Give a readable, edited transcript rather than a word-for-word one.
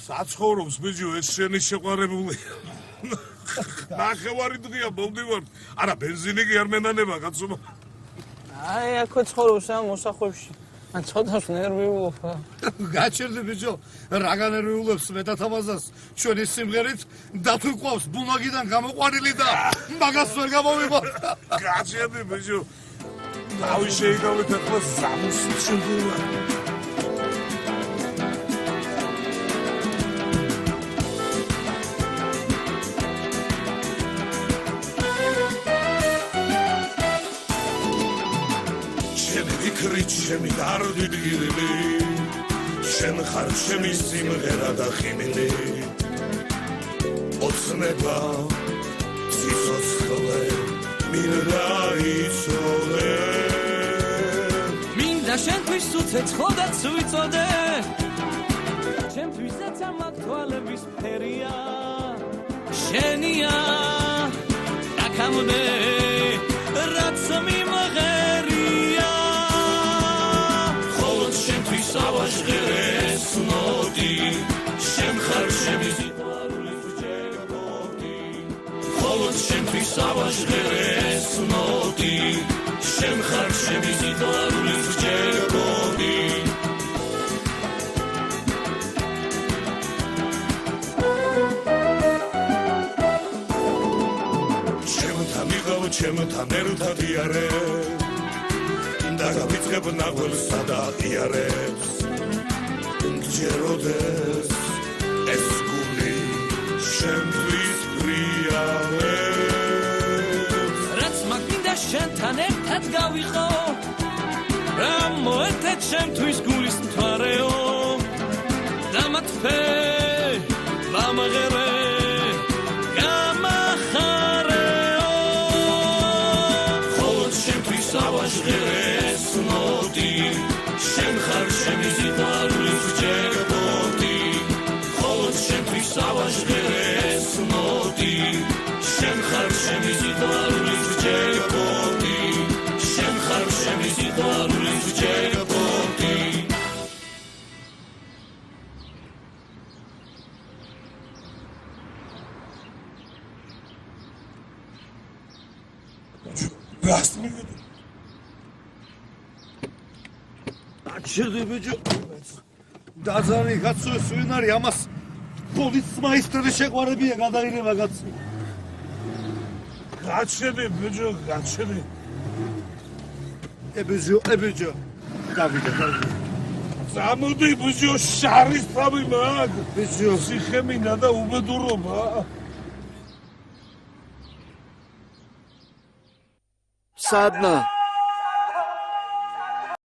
საცხოვრობს ბიჭო ეს შენი შეყვარებული ნახევარი დღეა მომდივარ არა ბენზინი კი არ მენანება კაცო აი აქ ცხოვრობს ამ მოსახლეში ან ცოტას ნერვიულობ გაჩერდი ბიჭო რაღა ნერვიულობს მეტათამაზას ჩვენი სიმღერით დათვიყვავს ბუნაგიდან გამოყვანილი და მაგას ვერ გამოვიყო გაჩერდი ბიჭო დავი შეიგავეთ ახლა სამუსით შემდგომა ჩემი დარდი დგირილი შენ ხარ ჩემი სიმღერა და ხიმილი ოცნება სიცოცხლე მინდა იცოდე მინდა შენთვის უცეცხლო და წვიწოდე ჩემთვისაც ამ თვალების ფერია შენია დაკამონე რაც მიმღერია სავაშღერეს ნოდი შენ ხარ ჩემი სიყვარულის ჯეროდი ხოლო შენთვის სავაშღერეს ნოდი შენ ხარ ჩემი სიყვარულის ჯეროდი ჩემთან მიყავ ჩემთან ერთად იარე და გავიწყებ ნაღველსა და იარებს გჯეროდეს ეს გული შენთვის ფრიალებს რაც მაგინდა შენთან ერთად გავიყო რა მოეთე ჩემთვის გულის მთვარეო და მათფე ვამღერე გამახარეო ხოლო ჩემთვის სავაშღერე შენ ხარ ჩემი სიყვარულის ჯეროდი ხოლო შენთვის სავაშღერეს ნოდი შენ ხარ ჩემი სიყვარულის ჯეროდი შენ ხარ ჩემი სიყვარულის ჯეროდი გასმიგე ჩერდი ბიჭო დაზარი კაცო ეს ვინ არის ამას პოლიცმაისტერი შეყვარებია გადაიღება კაცო გაჩერდი ბიჭო გაჩერდი ებიჯო დავიდა ზამოდი ბიჭო შარის თავი მაგ ბიჭო სიხემინა და უბედურობა სადნა